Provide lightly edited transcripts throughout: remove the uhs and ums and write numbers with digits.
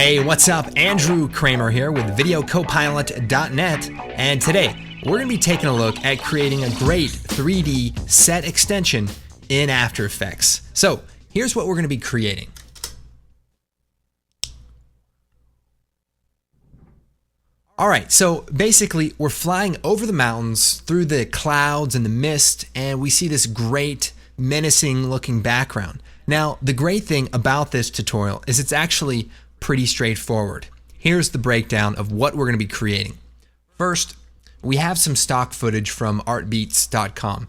Hey, what's up? Andrew Kramer here with videocopliot.net, and today we're going to be taking a look at creating a great 3D set extension in After Effects. So here's what we're going to be creating. Alright, so basically we're flying over the mountains through the clouds and the mist, and we see this great menacing looking background. Now, the great thing about this tutorial is it's actually pretty straightforward. Here's the breakdown of what we're going to be creating. First, we have some stock footage from artbeats.com,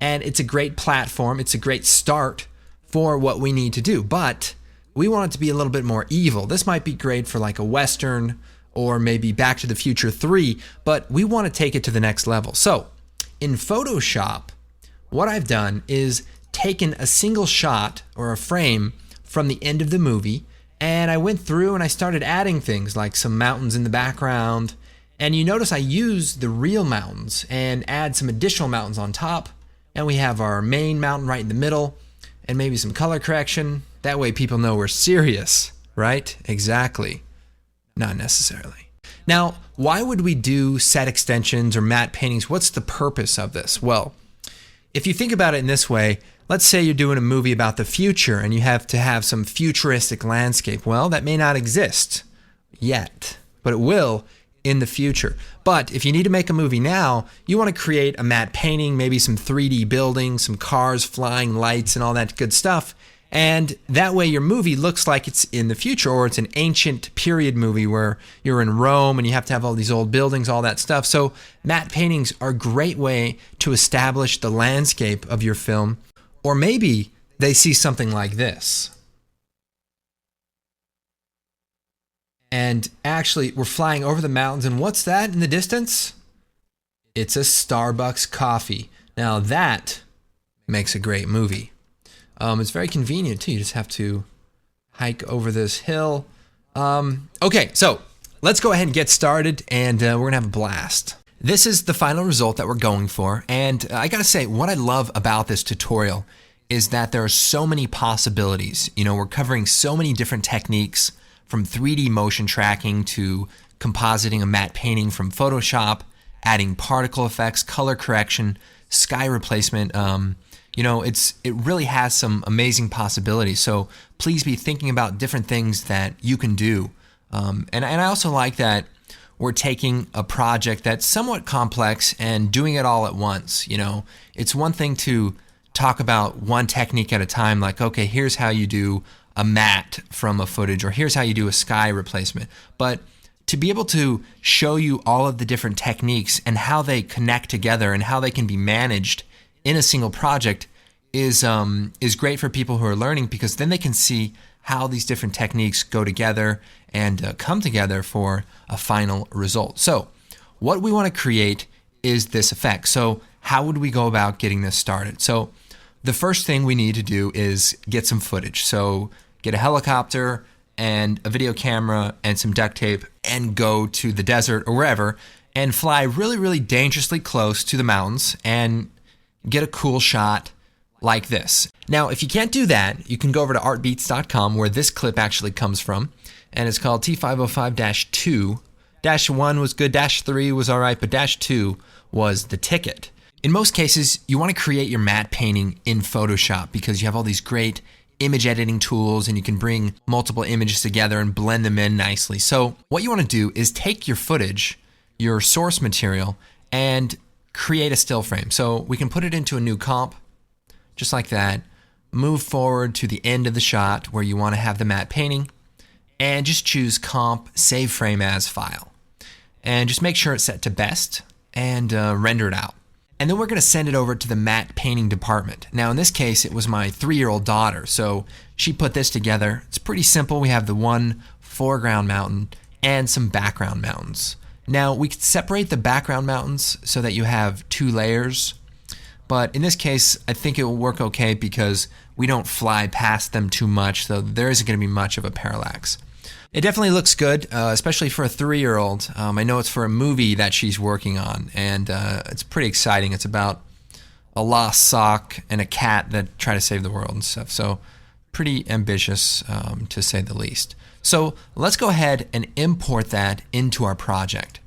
and it's a great platform. It's a great start for what we need to do, but we want it to be a little bit more evil. This might be great for like a Western or maybe Back to the Future 3, but we want to take it to the next level. So in Photoshop, what I've done is taken a single shot or a frame from the end of the movie, and I went through and I started adding things like some mountains in the background. And you notice I use the real mountains and add some additional mountains on top. And we have our main mountain right in the middle and maybe some color correction. That way people know we're serious, right? Exactly. Not necessarily. Now, why would we do set extensions or matte paintings? What's the purpose of this? Well, if you think about it in this way, let's say you're doing a movie about the future and you have to have some futuristic landscape. Well, that may not exist yet, but it will in the future. But if you need to make a movie now, you want to create a matte painting, maybe some 3D buildings, some cars, flying lights, and all that good stuff. And that way your movie looks like it's in the future, or it's an ancient period movie where you're in Rome and you have to have all these old buildings, all that stuff. So matte paintings are a great way to establish the landscape of your film. Or maybe they see something like this. And actually, we're flying over the mountains, and what's that in the distance? It's a Starbucks coffee. Now that makes a great movie. It's very convenient too. You just have to hike over this hill. Okay, so let's go ahead and get started, and we're gonna have a blast. This is the final result that we're going for, and I gotta say, what I love about this tutorial is that there are so many possibilities. You know, we're covering so many different techniques, from 3D motion tracking to compositing a matte painting from Photoshop, adding particle effects, color correction, sky replacement. You know, it really has some amazing possibilities. So please be thinking about different things that you can do. And I also like that we're taking a project that's somewhat complex and doing it all at once. You know, it's one thing to talk about one technique at a time, like, okay, here's how you do a matte from a footage, or here's how you do a sky replacement. But to be able to show you all of the different techniques and how they connect together and how they can be managed in a single project is great for people who are learning, because then they can see how these different techniques go together and come together for a final result. So what we want to create is this effect. So how would we go about getting this started? So the first thing we need to do is get some footage. So get a helicopter and a video camera and some duct tape and go to the desert or wherever and fly really, really dangerously close to the mountains and get a cool shot like this. Now, if you can't do that, you can go over to artbeats.com, where this clip actually comes from, and it's called T505-2. -1 was good, -3 was all right, but -2 was the ticket. In most cases, you want to create your matte painting in Photoshop because you have all these great image editing tools and you can bring multiple images together and blend them in nicely. So what you want to do is take your footage, your source material, and create a still frame. So we can put it into a new comp, just like that, move forward to the end of the shot where you want to have the matte painting, and just choose comp, save frame as file. And just make sure it's set to best and render it out. And then we're going to send it over to the matte painting department. Now in this case, it was my 3-year-old daughter, so she put this together. It's pretty simple. We have the one foreground mountain and some background mountains. Now we could separate the background mountains so that you have 2 layers, but in this case, I think it will work okay because we don't fly past them too much, so there isn't going to be much of a parallax. It definitely looks good, especially for a 3-year-old. I know it's for a movie that she's working on, and it's pretty exciting. It's about a lost sock and a cat that try to save the world and stuff. So pretty ambitious, to say the least. So let's go ahead and import that into our project.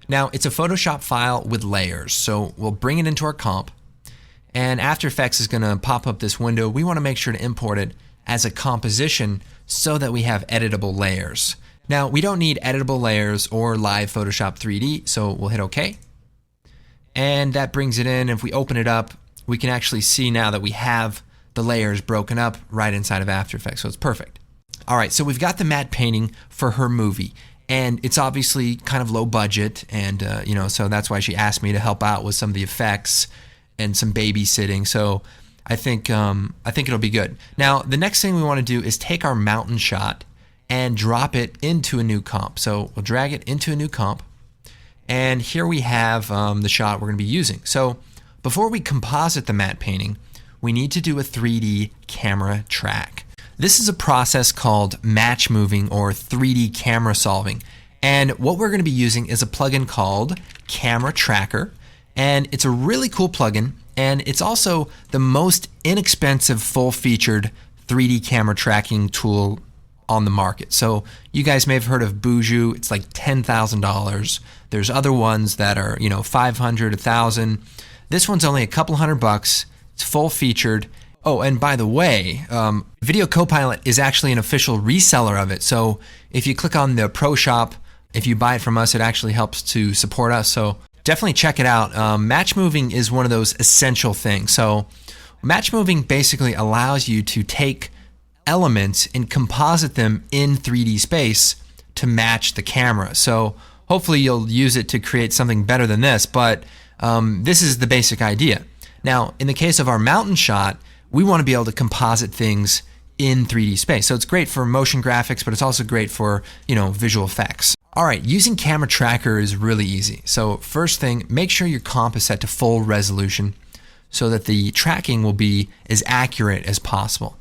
Now it's a Photoshop file with layers, so we'll bring it into our comp, and After Effects is going to pop up this window. We want to make sure to import it as a composition so that we have editable layers. Now we don't need editable layers or live Photoshop 3D, so we'll hit OK. And that brings it in. If we open it up, we can actually see now that we have the layers broken up right inside of After Effects, so it's perfect. All right, so we've got the matte painting for her movie, and it's obviously kind of low budget, and so that's why she asked me to help out with some of the effects and some babysitting. So I think it'll be good. Now the next thing we want to do is take our mountain shot and drop it into a new comp. So we'll drag it into a new comp, and here we have the shot we're going to be using. So before we composite the matte painting, we need to do a 3D camera track. This is a process called match moving or 3D camera solving. And what we're going to be using is a plugin called CameraTracker. And it's a really cool plugin. And it's also the most inexpensive full-featured 3D camera tracking tool on the market. So you guys may have heard of Buju. It's like $10,000. There's other ones that are, $500, $1,000. This one's only a couple $100. It's full-featured. Oh, and by the way, videocopliot is actually an official reseller of it. So if you click on the Pro Shop, if you buy it from us, it actually helps to support us. So definitely check it out. Match moving is one of those essential things. So match moving basically allows you to take elements and composite them in 3D space to match the camera. So hopefully you'll use it to create something better than this, but this is the basic idea. Now, in the case of our mountain shot, we want to be able to composite things in 3D space. So it's great for motion graphics, but it's also great for, visual effects. All right, using CameraTracker is really easy. So first thing, make sure your comp is set to full resolution so that the tracking will be as accurate as possible.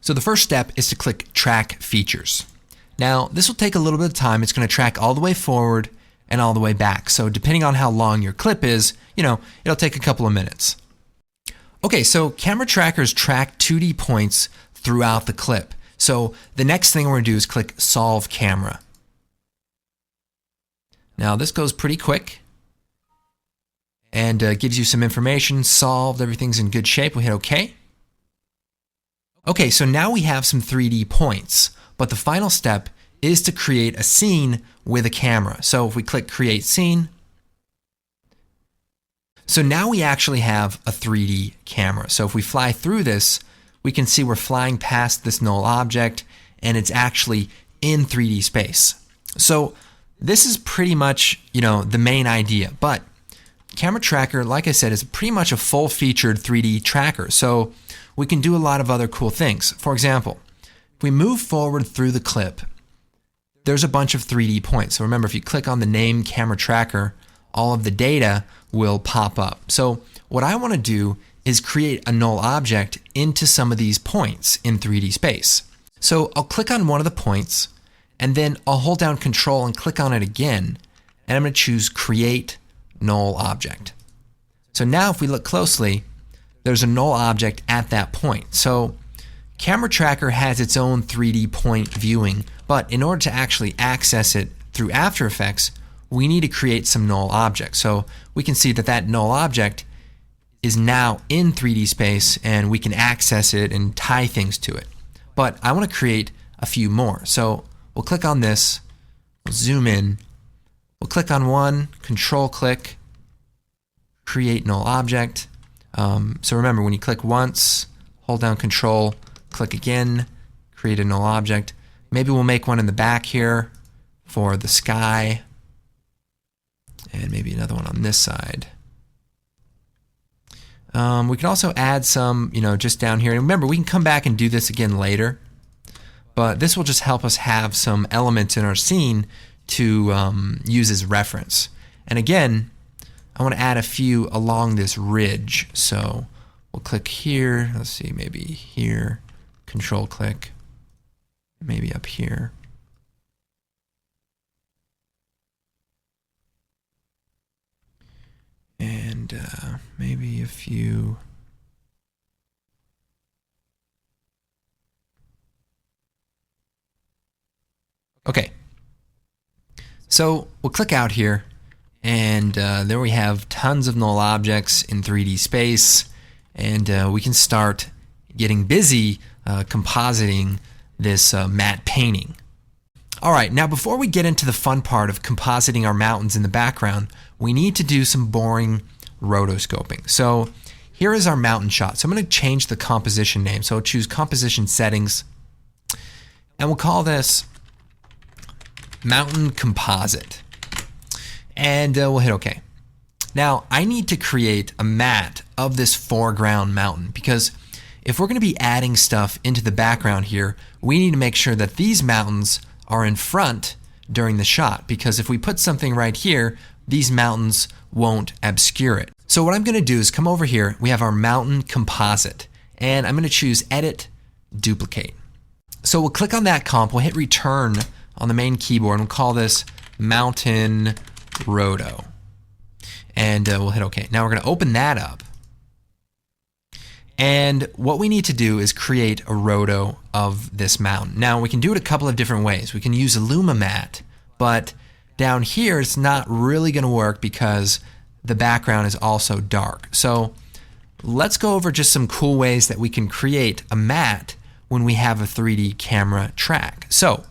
So the first step is to click Track Features. Now, this will take a little bit of time. It's going to track all the way forward and all the way back. So depending on how long your clip is, it'll take a couple of minutes. Okay, so CameraTracker's track 2D points throughout the clip. So the next thing we're going to do is click Solve Camera. Now this goes pretty quick and gives you some information. Solved, everything's in good shape. We hit OK. Okay, so now we have some 3D points, but the final step is to create a scene with a camera. So if we click Create Scene, so now we actually have a 3D camera. So if we fly through this, we can see we're flying past this null object and it's actually in 3D space. So this is pretty much, the main idea, but CameraTracker, like I said, is pretty much a full-featured 3D tracker. So we can do a lot of other cool things. For example, if we move forward through the clip, there's a bunch of 3D points. So remember, if you click on the name CameraTracker, all of the data will pop up. So what I want to do is create a null object into some of these points in 3D space. So I'll click on one of the points and then I'll hold down Control and click on it again, and I'm going to choose Create Null Object. So now if we look closely, there's a null object at that point. So CameraTracker has its own 3D point viewing, but in order to actually access it through After Effects, we need to create some null objects. So we can see that that null object is now in 3D space and we can access it and tie things to it. But I want to create a few more. So we'll click on this, we'll zoom in, we'll click on one, Control click, Create Null Object. So remember, when you click once, hold down Control, click again, create a null object. Maybe we'll make one in the back here for the sky. And maybe another one on this side. We can also add some, just down here. And remember, we can come back and do this again later. But this will just help us have some elements in our scene to use as reference. And again, I want to add a few along this ridge. So we'll click here. Let's see, maybe here. Control click. Maybe up here. And maybe a few. Okay, so we'll click out here, and there we have tons of null objects in 3D space, and we can start getting busy compositing this matte painting. All right, now before we get into the fun part of compositing our mountains in the background, we need to do some boring rotoscoping. So here is our mountain shot. So I'm going to change the composition name. So I'll choose composition settings, and we'll call this mountain composite, and we'll hit OK. Now I need to create a matte of this foreground mountain, because if we're going to be adding stuff into the background here, we need to make sure that these mountains are in front during the shot, because if we put something right here, these mountains won't obscure it. So what I'm going to do is come over here, we have our mountain composite, and I'm going to choose Edit, Duplicate. So we'll click on that comp, we'll hit Return on the main keyboard, and we'll call this Mountain Roto. And we'll hit OK. Now we're going to open that up. And what we need to do is create a roto of this mountain. Now we can do it a couple of different ways. We can use Illumimat, but down here it's not really going to work because the background is also dark. So let's go over just some cool ways that we can create a matte when we have a 3D camera track. So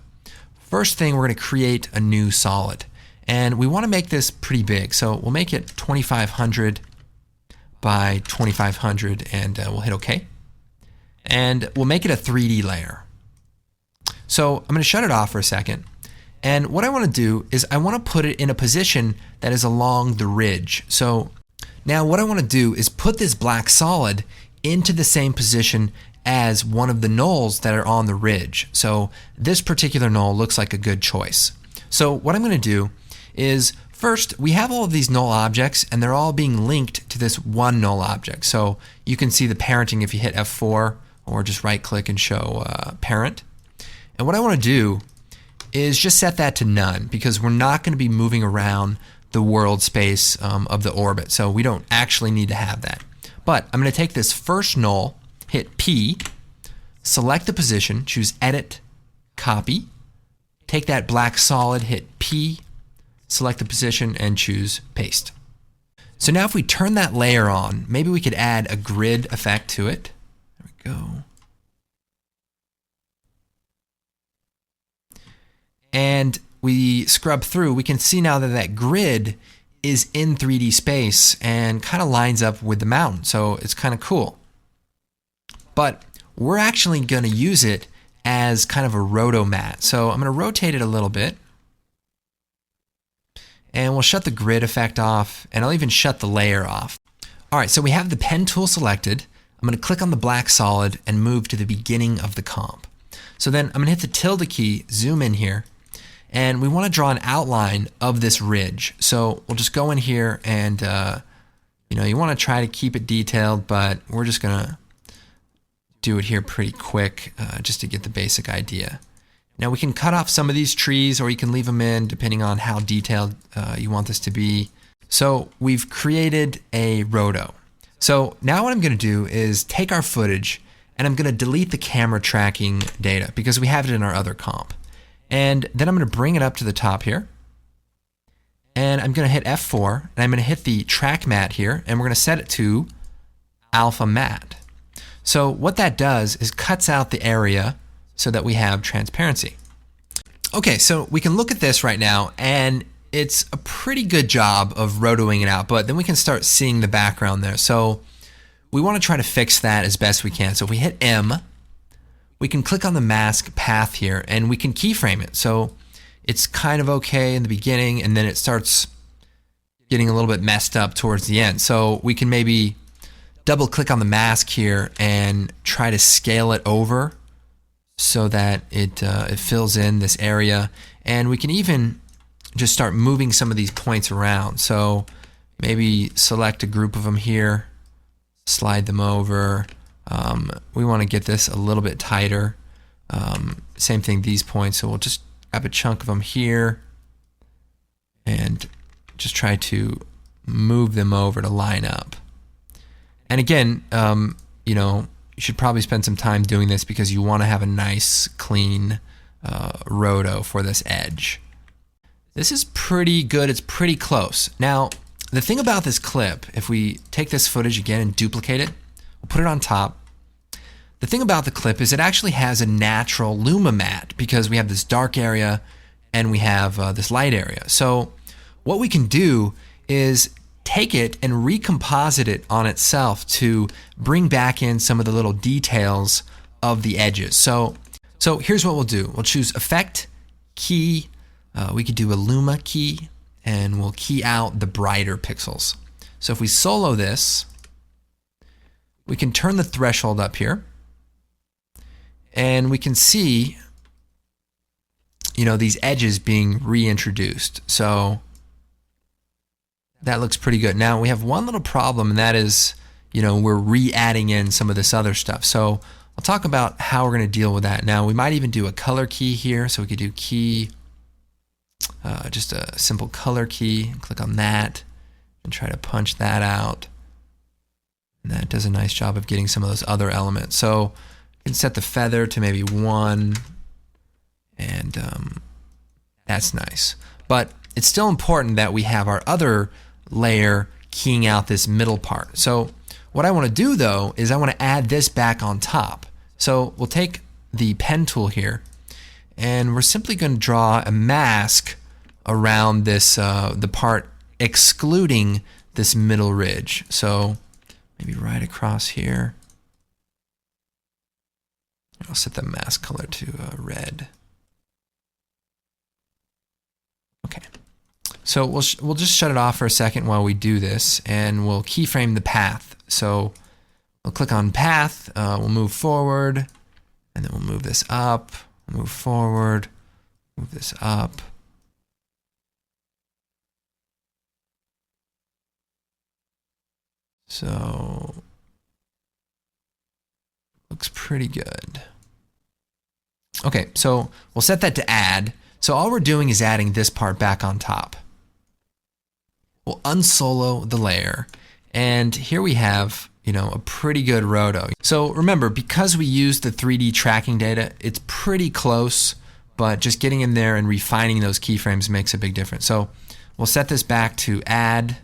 first thing, we're going to create a new solid, and we want to make this pretty big. So we'll make it 2500 by 2500, and we'll hit OK. And we'll make it a 3D layer. So I'm going to shut it off for a second. And what I want to do is I want to put it in a position that is along the ridge. So now what I want to do is put this black solid into the same position as one of the nulls that are on the ridge. So this particular null looks like a good choice. So what I'm going to do is, first, we have all of these null objects, and they're all being linked to this one null object. So you can see the parenting if you hit F4 or just right click and show parent. And what I want to do is just set that to none, because we're not going to be moving around the world space of the orbit. So we don't actually need to have that. But I'm going to take this first null, hit P, select the position, choose Edit, Copy, take that black solid, hit P, select the position, and choose Paste. So now if we turn that layer on, maybe we could add a grid effect to it. There we go. And we scrub through, we can see now that that grid is in 3D space and kind of lines up with the mountain. So it's kind of cool. But we're actually going to use it as kind of a roto matte. So I'm going to rotate it a little bit. And we'll shut the grid effect off, and I'll even shut the layer off. All right, so we have the pen tool selected. I'm going to click on the black solid and move to the beginning of the comp. So then I'm going to hit the tilde key, zoom in here, and we want to draw an outline of this ridge. So we'll just go in here and, you want to try to keep it detailed, but we're just going to do it here pretty quick just to get the basic idea. Now we can cut off some of these trees, or you can leave them in depending on how detailed you want this to be. So we've created a roto. So now what I'm going to do is take our footage, and I'm going to delete the camera tracking data because we have it in our other comp. And then I'm going to bring it up to the top here. And I'm going to hit F4, and I'm going to hit the track matte here, and we're going to set it to alpha matte. So what that does is cuts out the area so that we have transparency. Okay, so we can look at this right now, and it's a pretty good job of rotoing it out, but then we can start seeing the background there. So we want to try to fix that as best we can. So if we hit M, we can click on the mask path here, and we can keyframe it. So it's kind of okay in the beginning, and then it starts getting a little bit messed up towards the end. So we can maybe double click on the mask here and try to scale it over so that it fills in this area. And we can even just start moving some of these points around. So maybe select a group of them here, slide them over. We want to get this a little bit tighter. Same thing, these points. So we'll just grab a chunk of them here and just try to move them over to line up. And again, you should probably spend some time doing this because you want to have a nice, clean roto for this edge. This is pretty good. It's pretty close. Now, the thing about this clip, if we take this footage again and duplicate it, we'll put it on top. The thing about the clip is it actually has a natural luma matte because we have this dark area and we have this light area. So what we can do is take it and recomposite it on itself to bring back in some of the little details of the edges. So here's what we'll do. We'll choose Effect, Key. We could do a Luma key, and we'll key out the brighter pixels. So if we solo this, we can turn the threshold up here, and we can see, these edges being reintroduced. So that looks pretty good. Now we have one little problem, and that is, we're re-adding in some of this other stuff. So I'll talk about how we're going to deal with that. Now we might even do a color key here. So we could do key, just a simple color key, click on that and try to punch that out. And that does a nice job of getting some of those other elements. So you can set the feather to maybe 1, and that's nice. But it's still important that we have our other layer keying out this middle part. So what I want to do though is I want to add this back on top. So we'll take the pen tool here and we're simply going to draw a mask around this the part excluding this middle ridge. So maybe right across here. I'll set the mask color to red. Okay. So we'll just shut it off for a second while we do this, and we'll keyframe the path. So we'll click on path, we'll move forward, and then we'll move this up, move forward, move this up. So looks pretty good. Okay, so we'll set that to add. So all we're doing is adding this part back on top. We'll unsolo the layer, and here we have, a pretty good roto. So remember, because we used the 3D tracking data, it's pretty close, but just getting in there and refining those keyframes makes a big difference. So we'll set this back to add,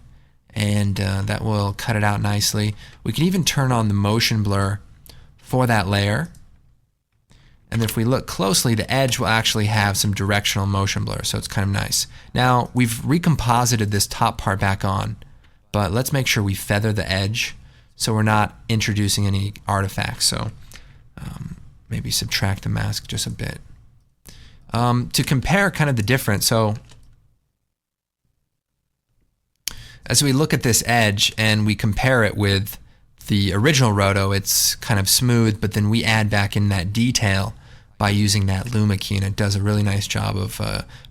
and that will cut it out nicely. We can even turn on the motion blur for that layer. And if we look closely, the edge will actually have some directional motion blur, so it's kind of nice. Now, we've recomposited this top part back on, but let's make sure we feather the edge so we're not introducing any artifacts. So maybe subtract the mask just a bit. To compare kind of the difference, so as we look at this edge and we compare it with the original roto, it's kind of smooth, but then we add back in that detail by using that Luma key, and it does a really nice job of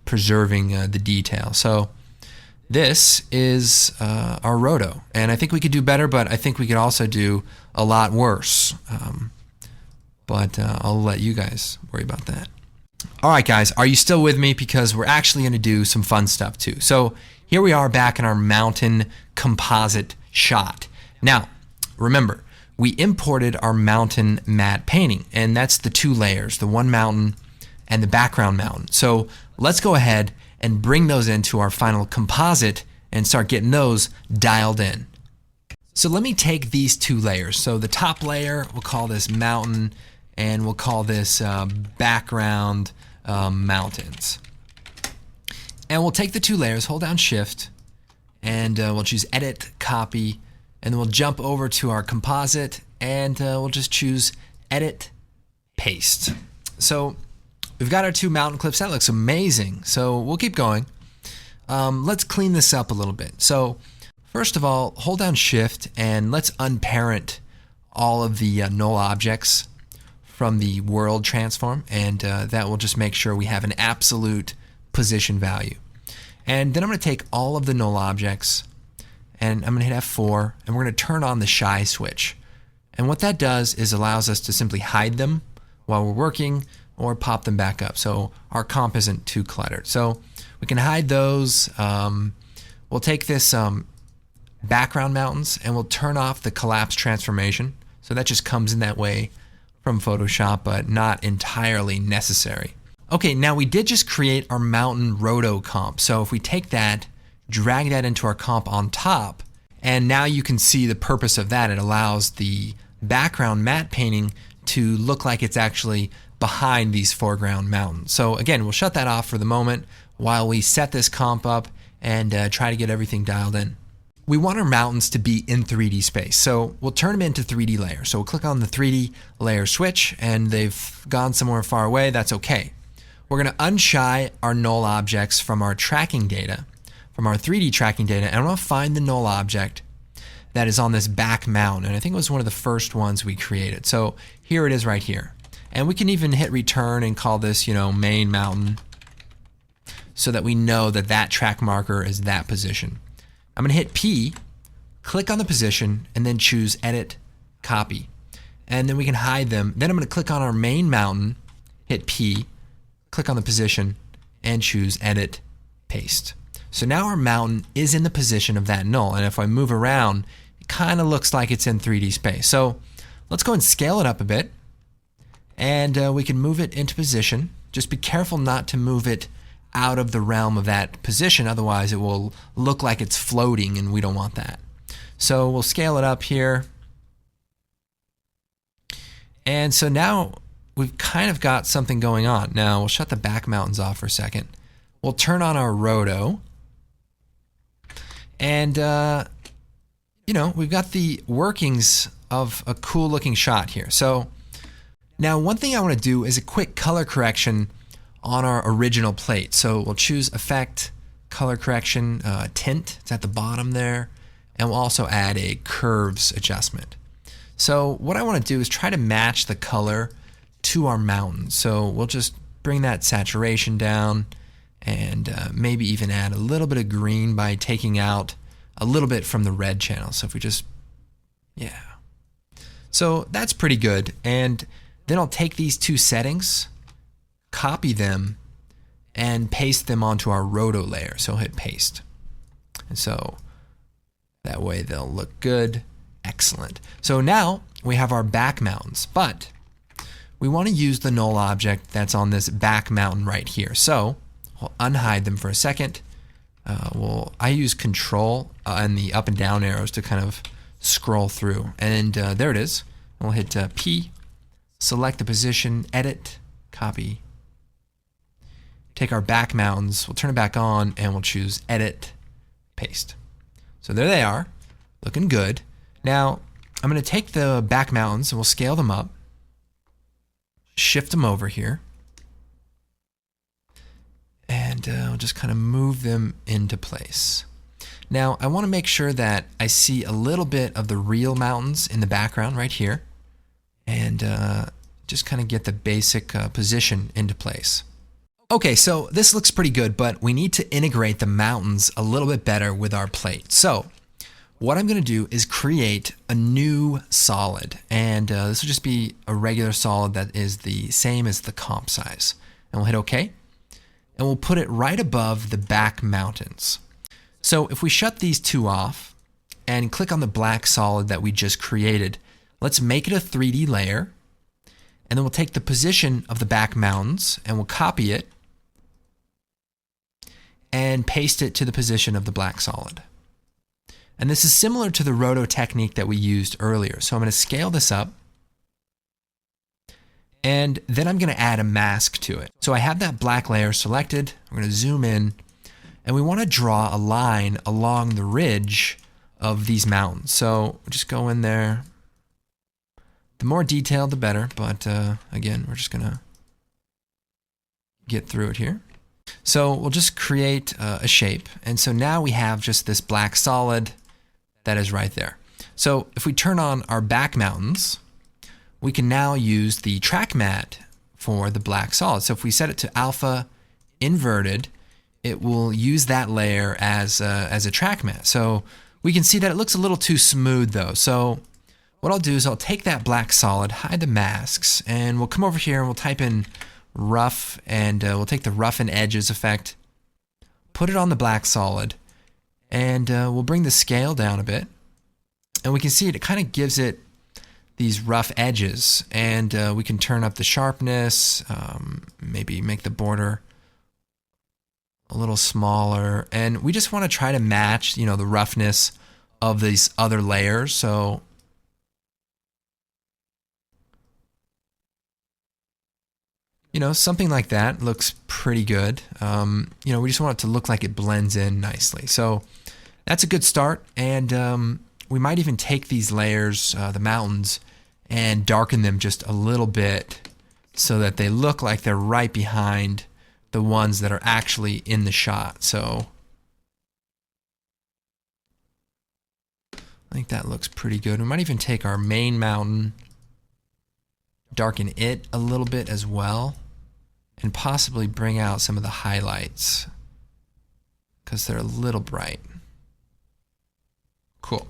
preserving the detail. So this is our roto, and I think we could do better, but I think we could also do a lot worse. But I'll let you guys worry about that. All right, guys, are you still with me? Because we're actually going to do some fun stuff too. So here we are back in our mountain composite shot. Now, remember, we imported our mountain matte painting, and that's the 2 layers, the one mountain and the background mountain. So let's go ahead and bring those into our final composite and start getting those dialed in. So let me take these 2 layers. So the top layer, we'll call this mountain, and we'll call this background mountains. And we'll take the 2 layers, hold down Shift, and we'll choose Edit, Copy, and then we'll jump over to our composite, and we'll just choose Edit, Paste. So we've got our 2 mountain clips. That looks amazing. So we'll keep going. Let's clean this up a little bit. So first of all, hold down Shift, and let's unparent all of the null objects from the world transform, and that will just make sure we have an absolute position value. And then I'm going to take all of the null objects, and I'm going to hit F4, and we're going to turn on the shy switch. And what that does is allows us to simply hide them while we're working or pop them back up, so our comp isn't too cluttered. So we can hide those. We'll take this background mountains, and we'll turn off the collapse transformation. So that just comes in that way from Photoshop, but not entirely necessary. Okay, now we did just create our mountain roto comp. So if we take that, drag that into our comp on top, and now you can see the purpose of that. It allows the background matte painting to look like it's actually behind these foreground mountains. So again, we'll shut that off for the moment while we set this comp up and try to get everything dialed in. We want our mountains to be in 3D space, so we'll turn them into 3D layers. So we'll click on the 3D layer switch, and they've gone somewhere far away. That's okay. We're going to unshy our null objects from our tracking data, from our 3D tracking data, and I'm going to find the null object that is on this back mountain. And I think it was one of the first ones we created. So here it is right here. And we can even hit return and call this, main mountain, so that we know that that track marker is that position. I'm going to hit P, click on the position, and then choose Edit, Copy. And then we can hide them. Then I'm going to click on our main mountain, hit P, click on the position, and choose Edit, Paste. So now our mountain is in the position of that null. And if I move around, it kind of looks like it's in 3D space. So let's go and scale it up a bit. And we can move it into position. Just be careful not to move it out of the realm of that position, otherwise it will look like it's floating, and we don't want that. So we'll scale it up here. And so now we've kind of got something going on. Now we'll shut the back mountains off for a second. We'll turn on our roto. And, we've got the workings of a cool looking shot here. So now one thing I want to do is a quick color correction on our original plate. So we'll choose Effect, Color Correction, Tint. It's at the bottom there. And we'll also add a Curves adjustment. So what I want to do is try to match the color to our mountain. So we'll just bring that saturation down and maybe even add a little bit of green by taking out a little bit from the red channel. So if we just, So that's pretty good. And then I'll take these two settings, copy them, and paste them onto our roto layer. So I'll hit paste. And so that way they'll look good. Excellent. So now we have our back mountains, but we want to use the null object that's on this back mountain right here. So we'll unhide them for a second. I use Control and the up and down arrows to kind of scroll through. And there it is. We'll hit P, select the position, edit, copy. Take our back mountains, we'll turn it back on, and we'll choose Edit, Paste. So there they are, looking good. Now, I'm going to take the back mountains and we'll scale them up, shift them over here, and we'll just kind of move them into place. Now, I want to make sure that I see a little bit of the real mountains in the background right here, and just kind of get the basic position into place. Okay, so this looks pretty good, but we need to integrate the mountains a little bit better with our plate. So what I'm going to do is create a new solid, and this will just be a regular solid that is the same as the comp size. And we'll hit OK, and we'll put it right above the back mountains. So if we shut these two off and click on the black solid that we just created, let's make it a 3D layer, and then we'll take the position of the back mountains and we'll copy it and paste it to the position of the black solid. And this is similar to the roto technique that we used earlier. So I'm going to scale this up, and then I'm going to add a mask to it. So I have that black layer selected. We're going to zoom in, and we want to draw a line along the ridge of these mountains. So we'll just go in there. The more detailed, the better, but again, we're just going to get through it here. So we'll just create a shape, and so now we have just this black solid that is right there. So if we turn on our back mountains, we can now use the track matte for the black solid. So if we set it to alpha inverted, it will use that layer as a track matte. So we can see that it looks a little too smooth though. So what I'll do is I'll take that black solid, hide the masks, and we'll come over here and we'll type in rough, and we'll take the roughen edges effect, put it on the black solid, and we'll bring the scale down a bit, and we can see it kind of gives it these rough edges, and we can turn up the sharpness, maybe make the border a little smaller, and we just want to try to match, the roughness of these other layers. So something like that looks pretty good. We just want it to look like it blends in nicely. So that's a good start, and we might even take these layers, the mountains, and darken them just a little bit so that they look like they're right behind the ones that are actually in the shot. So I think that looks pretty good. We might even take our main mountain, darken it a little bit as well, and possibly bring out some of the highlights because they're a little bright. Cool.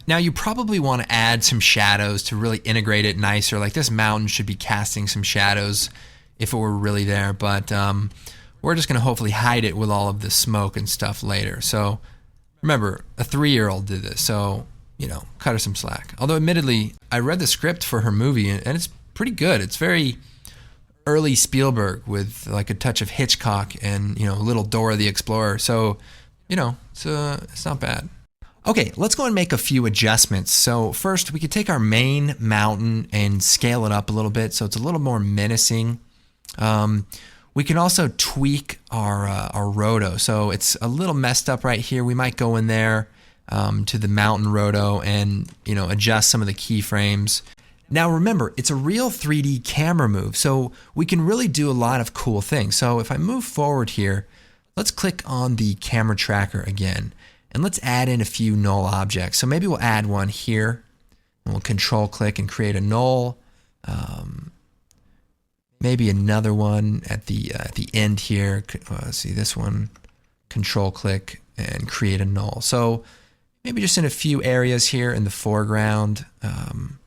Now you probably want to add some shadows to really integrate it nicer. Like this mountain should be casting some shadows if it were really there, but we're just going to hopefully hide it with all of the smoke and stuff later. So remember, a 3-year-old did this, so cut her some slack. Although admittedly, I read the script for her movie and it's pretty good. It's very early Spielberg with like a touch of Hitchcock and little Dora the Explorer. So it's not bad. Okay, let's go and make a few adjustments. So first, we could take our main mountain and scale it up a little bit so it's a little more menacing. We can also tweak our roto. So it's a little messed up right here. We might go in there to the mountain roto and adjust some of the keyframes. Now remember, it's a real 3D camera move, so we can really do a lot of cool things. So if I move forward here, let's click on the CameraTracker again. And let's add in a few null objects. So maybe we'll add one here. And we'll control click and create a null. Maybe another one at the end here. See this one. Control click and create a null. So maybe just in a few areas here in the foreground. And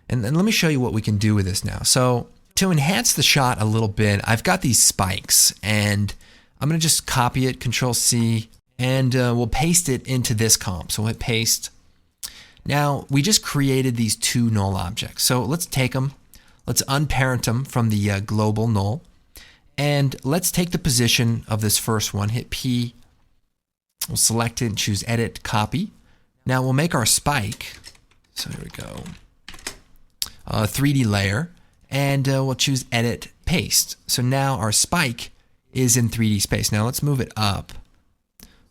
let me show you what we can do with this now. So to enhance the shot a little bit, I've got these spikes, and I'm going to just copy it, Control C. And we'll paste it into this comp. So we'll hit paste. Now we just created these 2 null objects. So let's take them, let's unparent them from the global null, and let's take the position of this first one, hit P, we'll select it and choose edit, copy. Now we'll make our spike, so here we go, 3D layer, and we'll choose edit, paste. So now our spike is in 3D space. Now let's move it up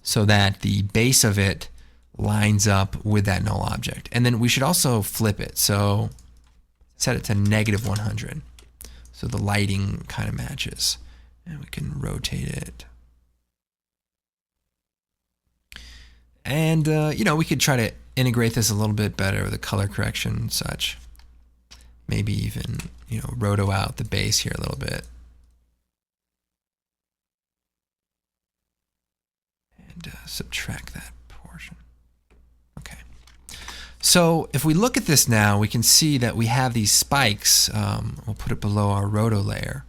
so that the base of it lines up with that null object. And then we should also flip it. So set it to -100. So the lighting kind of matches. And we can rotate it. And, we could try to integrate this a little bit better with the color correction and such. Maybe even, roto out the base here a little bit. Subtract that portion. Okay. So if we look at this now, we can see that we have these spikes. We'll put it below our roto layer.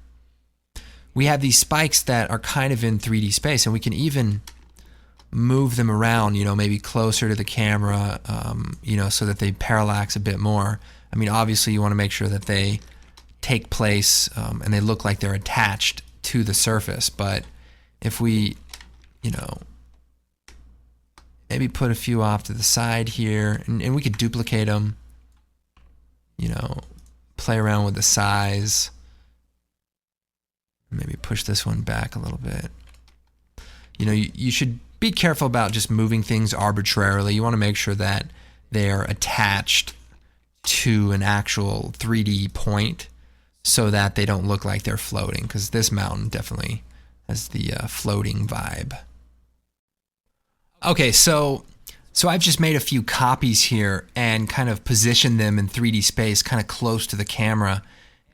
We have these spikes that are kind of in 3D space, and we can even move them around, maybe closer to the camera, so that they parallax a bit more. I mean, obviously you want to make sure that they take place and they look like they're attached to the surface. But if we, maybe put a few off to the side here, and we could duplicate them, play around with the size, maybe push this one back a little bit. You should be careful about just moving things arbitrarily. You want to make sure that they are attached to an actual 3D point so that they don't look like they're floating, because this mountain definitely has the floating vibe. Okay, so I've just made a few copies here and kind of positioned them in 3D space kind of close to the camera.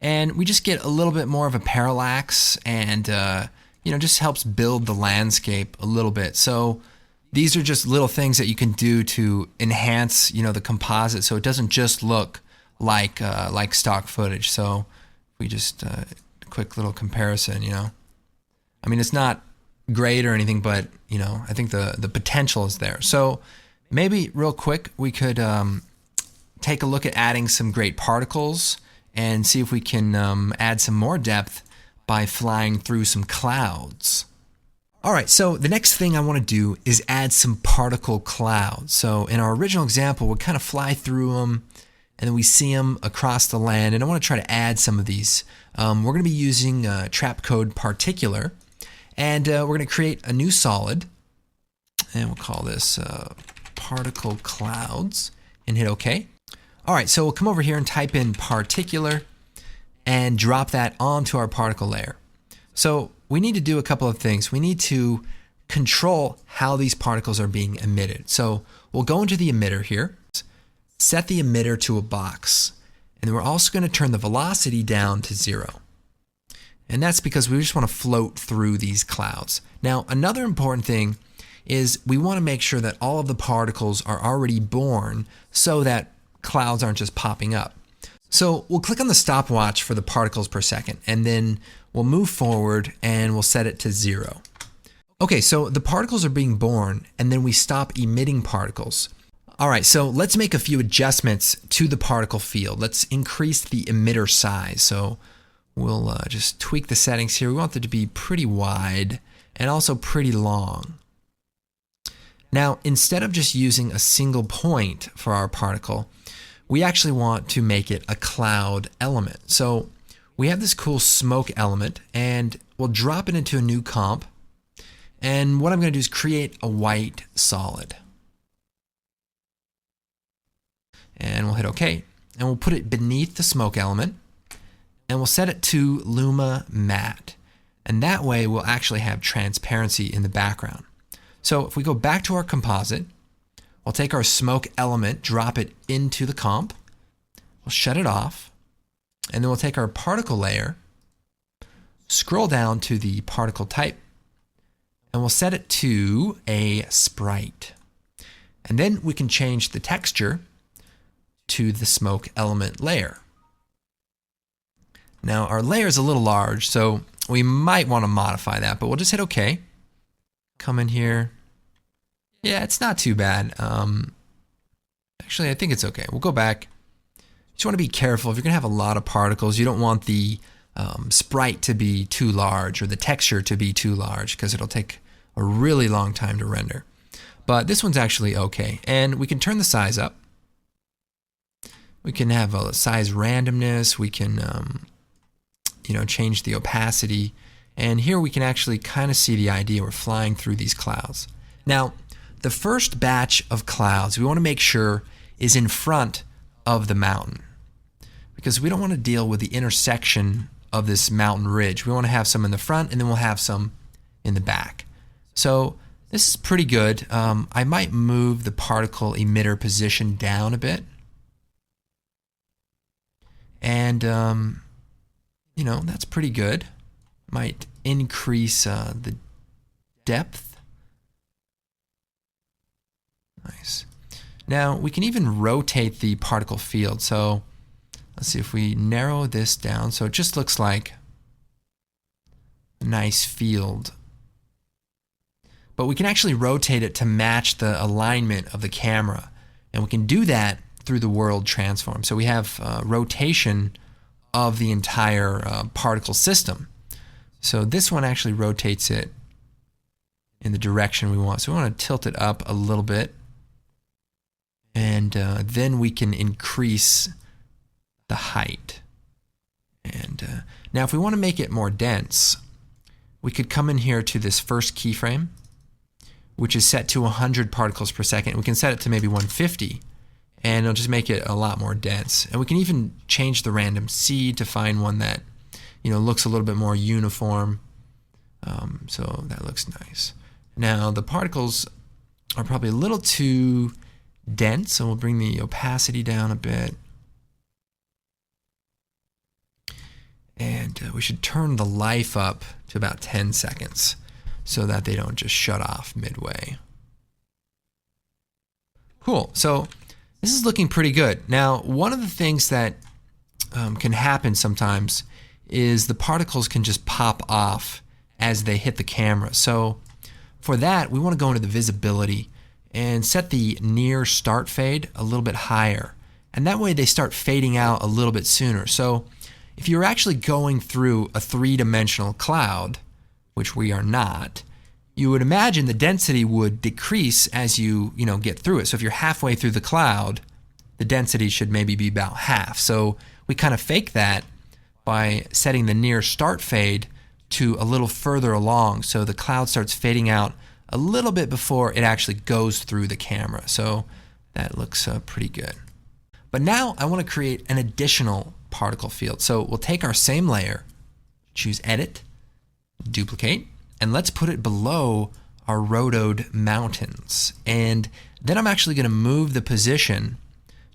And we just get a little bit more of a parallax and, just helps build the landscape a little bit. So these are just little things that you can do to enhance, the composite so it doesn't just look like stock footage. So we just, a quick little comparison, I mean, it's not great or anything, but I think the potential is there. So maybe real quick we could take a look at adding some great particles and see if we can add some more depth by flying through some clouds. All right, so the next thing I want to do is add some particle clouds. So in our original example, we'll kind of fly through them and then we see them across the land. And I want to try to add some of these. We're going to be using trap code particular, and we're going to create a new solid, and we'll call this particle clouds and hit OK. All right, so we'll come over here and type in particular and drop that onto our particle layer. So we need to do a couple of things. We need to control how these particles are being emitted. So we'll go into the emitter here, set the emitter to a box, and then we're also going to turn the velocity down to 0. And that's because we just want to float through these clouds. Now, another important thing is we want to make sure that all of the particles are already born so that clouds aren't just popping up. So we'll click on the stopwatch for the particles per second, and then we'll move forward and we'll set it to 0. Okay, so the particles are being born, and then we stop emitting particles. All right, so let's make a few adjustments to the particle field. Let's increase the emitter size. So we'll just tweak the settings here. We want them to be pretty wide and also pretty long. Now, instead of just using a single point for our particle, we actually want to make it a cloud element. So we have this cool smoke element, and we'll drop it into a new comp. And what I'm going to do is create a white solid. And we'll hit OK. And we'll put it beneath the smoke element. And we'll set it to Luma Matte. And that way we'll actually have transparency in the background. So if we go back to our composite, we'll take our smoke element, drop it into the comp. We'll shut it off. And then we'll take our particle layer, scroll down to the particle type, and we'll set it to a sprite. And then we can change the texture to the smoke element layer. Now our layer is a little large, so we might want to modify that, but we'll just hit OK. Come in here. Yeah, it's not too bad. Actually, I think it's okay. We'll go back. You just want to be careful. If you're going to have a lot of particles, you don't want the sprite to be too large or the texture to be too large because it'll take a really long time to render. But this one's actually okay. And we can turn the size up. We can have a size randomness. We can change the opacity. And here we can actually kind of see the idea. We're flying through these clouds. Now, the first batch of clouds we want to make sure is in front of the mountain, because we don't want to deal with the intersection of this mountain ridge. We want to have some in the front, and then we'll have some in the back. So this is pretty good. I might move the particle emitter position down a bit. And, that's pretty good. Might increase the depth. Nice. Now we can even rotate the particle field. So let's see if we narrow this down so it just looks like a nice field. But we can actually rotate it to match the alignment of the camera. And we can do that through the world transform. So we have rotation of the entire particle system. So this one actually rotates it in the direction we want. So we want to tilt it up a little bit. And then we can increase the height. And now if we want to make it more dense, we could come in here to this first keyframe, which is set to 100 particles per second. We can set it to maybe 150, and it'll just make it a lot more dense. And we can even change the random seed to find one that looks a little bit more uniform. So that looks nice. Now the particles are probably a little too dense, so we'll bring the opacity down a bit. And we should turn the life up to about 10 seconds so that they don't just shut off midway. Cool. So this is looking pretty good. Now, one of the things that can happen sometimes is the particles can just pop off as they hit the camera. So for that, we want to go into the visibility and set the near start fade a little bit higher. and that way they start fading out a little bit sooner. So if you're actually going through a three-dimensional cloud, which we are not, you would imagine the density would decrease as you get through it. So if you're halfway through the cloud, the density should maybe be about half. So we kind of fake that by setting the near start fade to a little further along, so the cloud starts fading out a little bit before it actually goes through the camera. So that looks pretty good. But now I want to create an additional particle field. So we'll take our same layer, choose Edit, Duplicate, and let's put it below our rotoed mountains. And then I'm actually going to move the position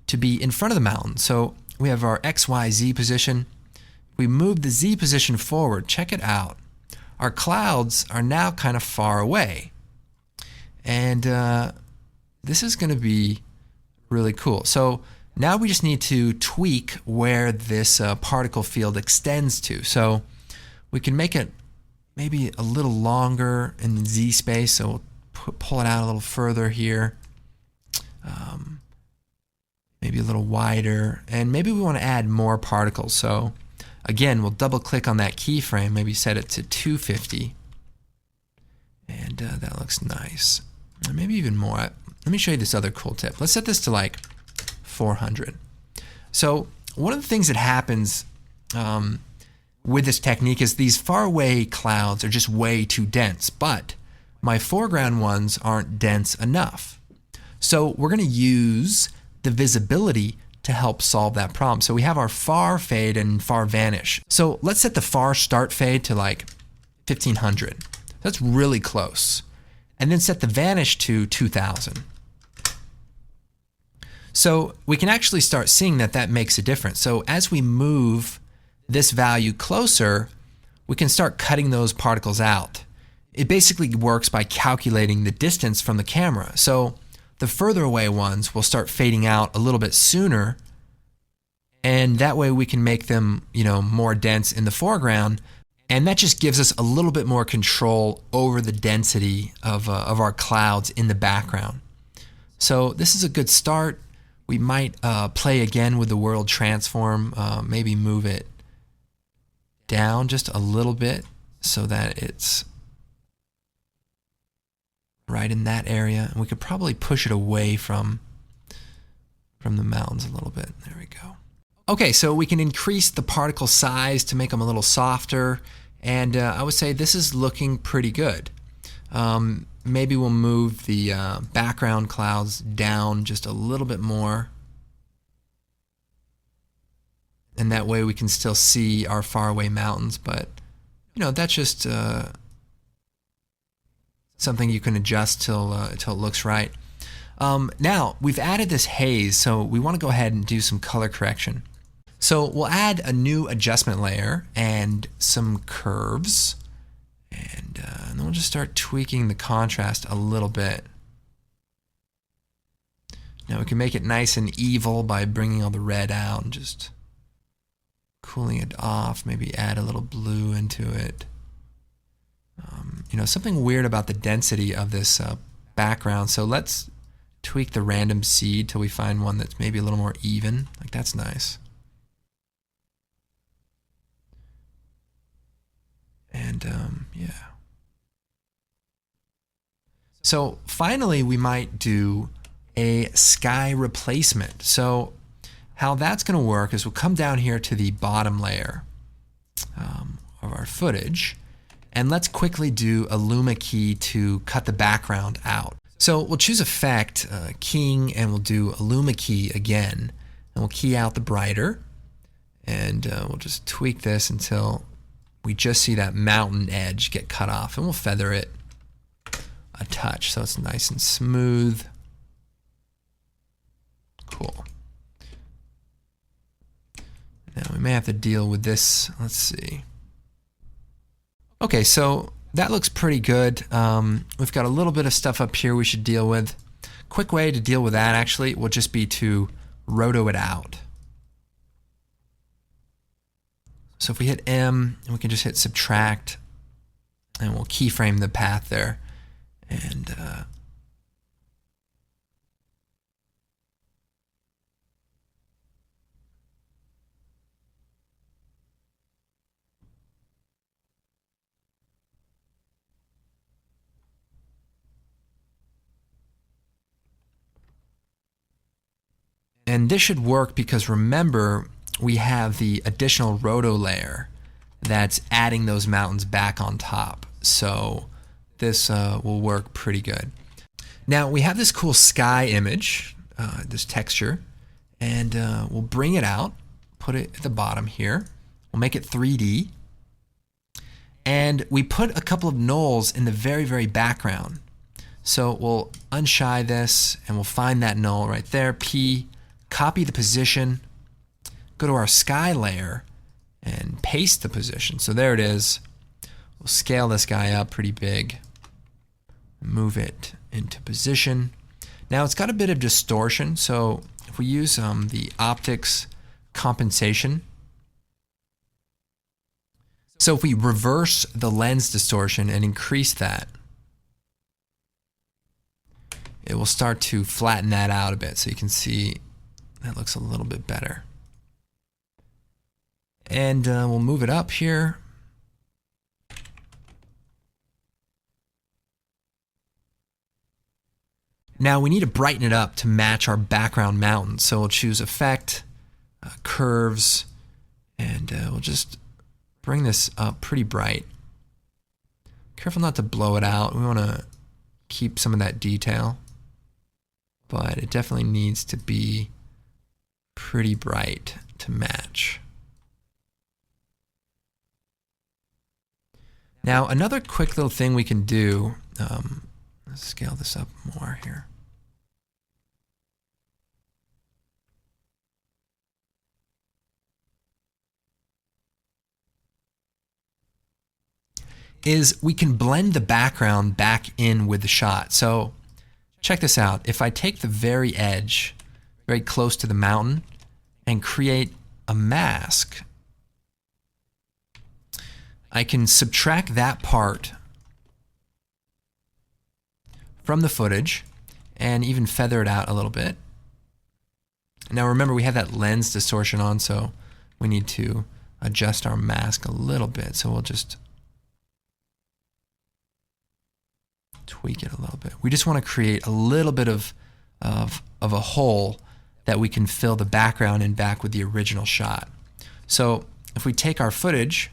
to be in front of the mountain. So we have our X, Y, Z position. We move the Z position forward. Check it out. Our clouds are now kind of far away. And this is going to be really cool. So now we just need to tweak where this particle field extends to. So we can make it maybe a little longer in the Z space. So we'll pull it out a little further here. Maybe a little wider. And maybe we want to add more particles. So again, we'll double click on that keyframe, maybe set it to 250. And that looks nice. Or maybe even more. Let me show you this other cool tip. Let's set this to like 400. So one of the things that happens with this technique is these faraway clouds are just way too dense, but my foreground ones aren't dense enough. So we're going to use the visibility to help solve that problem. So we have our far fade and far vanish. So let's set the far start fade to like 1500. That's really close. And then set the vanish to 2000. So we can actually start seeing that makes a difference. So as we move this value closer, we can start cutting those particles out. It basically works by calculating the distance from the camera. So the further away ones will start fading out a little bit sooner, and that way we can make them, more dense in the foreground, and that just gives us a little bit more control over the density of our clouds in the background. So this is a good start. We might play again with the world transform, maybe move it down just a little bit so that it's right in that area. And we could probably push it away from the mountains a little bit. There we go. Okay, so we can increase the particle size to make them a little softer. And I would say this is looking pretty good. Maybe we'll move the background clouds down just a little bit more. And that way we can still see our faraway mountains. But, that's just something you can adjust till it looks right. Now, we've added this haze, so we want to go ahead and do some color correction. So we'll add a new adjustment layer and some curves. And then we'll just start tweaking the contrast a little bit. Now we can make it nice and evil by bringing all the red out and just cooling it off. Maybe add a little blue into it. Something weird about the density of this background. So let's tweak the random seed till we find one that's maybe a little more even. Like, that's nice. And yeah. So finally, we might do a sky replacement. So how that's going to work is we'll come down here to the bottom layer of our footage, and let's quickly do a luma key to cut the background out. So we'll choose Effect, Keying, and we'll do a luma key again, and we'll key out the brighter, and we'll just tweak this until we just see that mountain edge get cut off, and we'll feather it a touch so it's nice and smooth. Cool. Now we may have to deal with this. Let's see. Okay, so that looks pretty good. We've got a little bit of stuff up here we should deal with. Quick way to deal with that actually will just be to roto it out. So if we hit M, and we can just hit subtract, and we'll keyframe the path there. And And this should work because remember, we have the additional roto layer that's adding those mountains back on top. So this will work pretty good. Now we have this cool sky image, this texture, and we'll bring it out, put it at the bottom here. We'll make it 3D. And we put a couple of nulls in the very, very background. So we'll unshy this and we'll find that null right there, P, copy the position, go to our sky layer and paste the position. So there it is. We'll scale this guy up pretty big, move it into position. Now it's got a bit of distortion, so if we use the optics compensation, so if we reverse the lens distortion and increase that, it will start to flatten that out a bit, so you can see that looks a little bit better. And we'll move it up here. Now we need to brighten it up to match our background mountain. So we'll choose Effect, Curves, and we'll just bring this up pretty bright. Careful not to blow it out. We want to keep some of that detail, but it definitely needs to be pretty bright to match. Now another quick little thing we can do, let's scale this up more here. Is we can blend the background back in with the shot. So check this out. If I take the very edge, very close to the mountain, and create a mask, I can subtract that part from the footage and even feather it out a little bit. Now remember, we have that lens distortion on, so we need to adjust our mask a little bit. So we'll just tweak it a little bit. We just want to create a little bit of a hole that we can fill the background in back with the original shot. So if we take our footage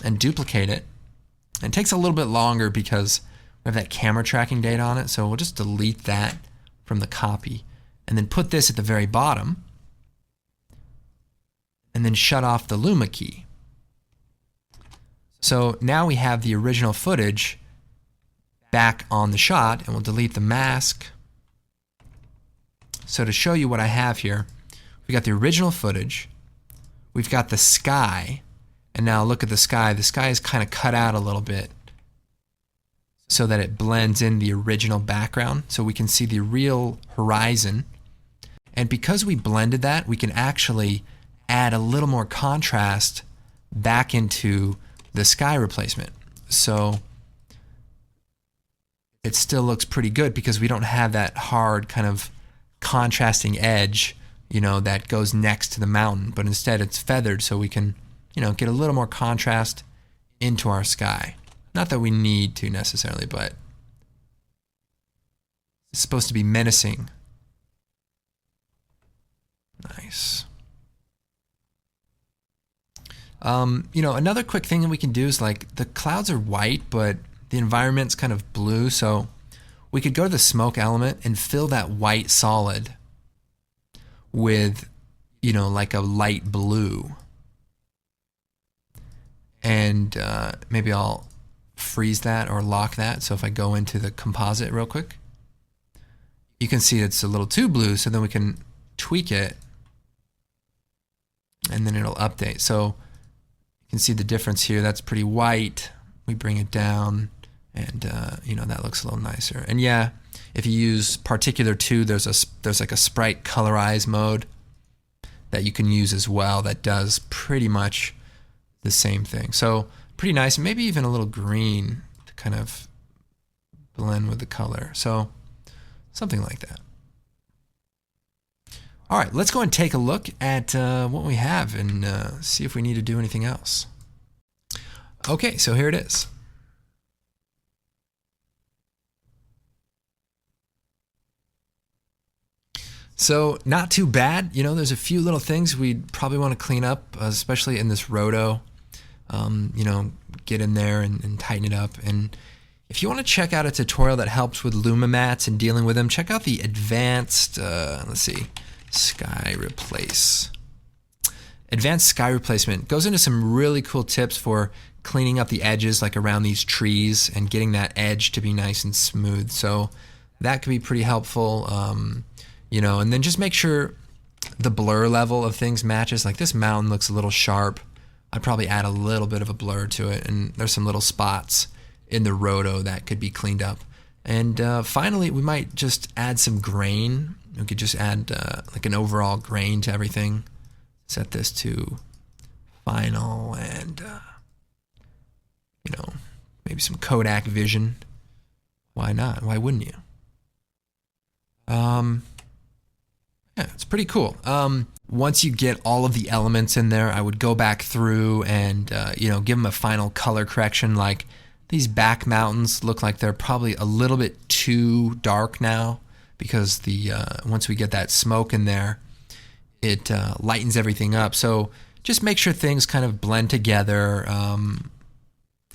and duplicate it, and it takes a little bit longer because we have that camera tracking data on it, so we'll just delete that from the copy and then put this at the very bottom and then shut off the Luma key. So now we have the original footage back on the shot, and we'll delete the mask. So to show you what I have here, we got the original footage, we've got the sky, and now look at the sky. The sky is kind of cut out a little bit so that it blends in the original background, so we can see the real horizon. And because we blended that, we can actually add a little more contrast back into the sky replacement. So it still looks pretty good because we don't have that hard kind of contrasting edge, you know, that goes next to the mountain, but instead it's feathered, so we can, you know, get a little more contrast into our sky. Not that we need to necessarily, but it's supposed to be menacing. Nice. You know, another quick thing that we can do is, like, the clouds are white, but the environment's kind of blue, so we could go to the smoke element and fill that white solid with, you know, like a light blue. And maybe I'll freeze that or lock that. So if I go into the composite real quick, you can see it's a little too blue, so then we can tweak it and then it'll update. So you can see the difference here. That's pretty white. We bring it down, and you know, that looks a little nicer. And yeah, if you use Particular 2, there's like a sprite colorize mode that you can use as well that does pretty much the same thing. So pretty nice, and maybe even a little green to kind of blend with the color. So something like that. All right, let's go and take a look at what we have and see if we need to do anything else. Okay, so here it is. So not too bad. You know, there's a few little things we'd probably want to clean up, especially in this roto. You know, get in there and tighten it up. And if you want to check out a tutorial that helps with Luma mats and dealing with them, check out the advanced, let's see, sky replace. Advanced sky replacement goes into some really cool tips for cleaning up the edges, like around these trees, and getting that edge to be nice and smooth. So that could be pretty helpful. You know, and then just make sure the blur level of things matches. Like this mountain looks a little sharp. I'd probably add a little bit of a blur to it, and there's some little spots in the roto that could be cleaned up. And finally, we might just add some grain. We could just add like an overall grain to everything. Set this to final, and you know, maybe some Kodak vision. Why not? Why wouldn't you? Yeah, it's pretty cool. Once you get all of the elements in there, I would go back through and you know, give them a final color correction. Like these back mountains look like they're probably a little bit too dark now, because the once we get that smoke in there, it lightens everything up. So just make sure things kind of blend together.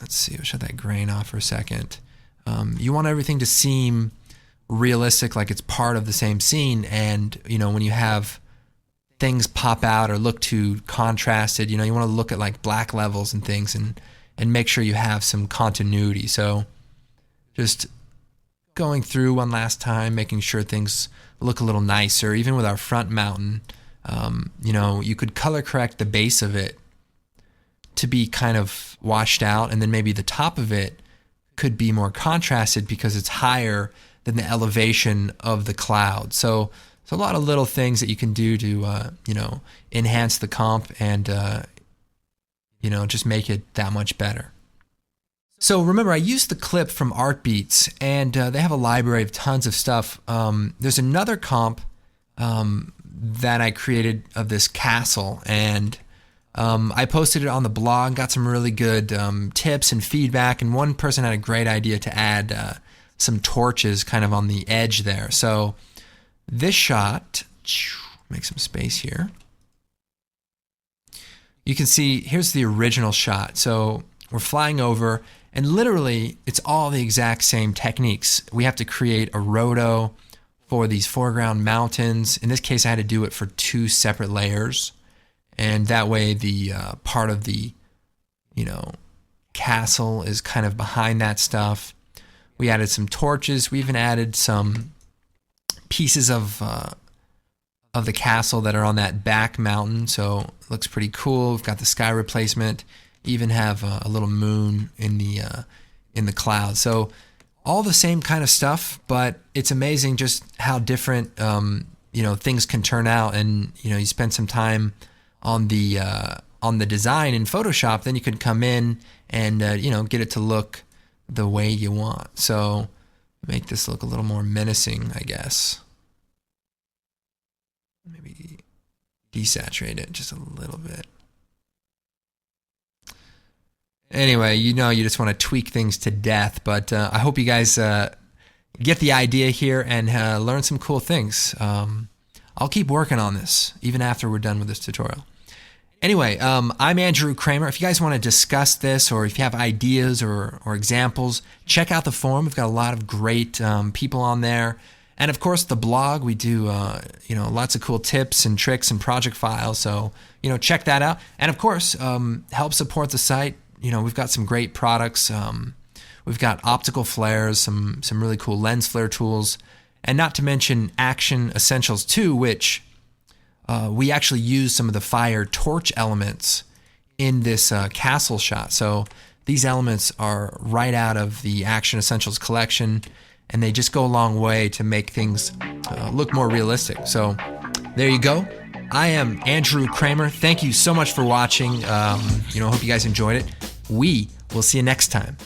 Let's see, I'll shut that grain off for a second. You want everything to seem realistic, like it's part of the same scene. And you know, when you have things pop out or look too contrasted, you know, you want to look at like black levels and things, and make sure you have some continuity. So just going through one last time, making sure things look a little nicer. Even with our front mountain, you know, you could color correct the base of it to be kind of washed out, and then maybe the top of it could be more contrasted because it's higher than the elevation of the cloud. So it's a lot of little things that you can do to you know, enhance the comp and you know, just make it that much better. So remember, I used the clip from Artbeats, and they have a library of tons of stuff. There's another comp that I created of this castle, and I posted it on the blog, got some really good tips and feedback, and one person had a great idea to add some torches kind of on the edge there. So this shot, make some space here. You can see here's the original shot. So we're flying over, and literally it's all the exact same techniques. We have to create a roto for these foreground mountains. In this case, I had to do it for 2 separate layers, and that way the part of the, you know, castle is kind of behind that stuff. We added some torches. We even added some pieces of the castle that are on that back mountain, so it looks pretty cool. We've got the sky replacement. Even have a little moon in the cloud. So all the same kind of stuff, but it's amazing just how different you know, things can turn out. And you know, you spend some time on the design in Photoshop, then you could come in and you know, get it to look the way you want. So make this look a little more menacing, I guess. Maybe desaturate it just a little bit. Anyway, you know, you just want to tweak things to death, but I hope you guys get the idea here and learn some cool things. I'll keep working on this even after we're done with this tutorial. Anyway, I'm Andrew Kramer. If you guys want to discuss this, or if you have ideas or examples, check out the forum. We've got a lot of great people on there. And of course, the blog, we do you know, lots of cool tips and tricks and project files. So, you know, check that out. And of course, help support the site. You know, we've got some great products. We've got optical flares, some really cool lens flare tools, and not to mention Action Essentials 2, which we actually use some of the fire torch elements in this castle shot. So these elements are right out of the Action Essentials collection, and they just go a long way to make things look more realistic. So there you go. I am Andrew Kramer. Thank you so much for watching. You know, I hope you guys enjoyed it. We will see you next time.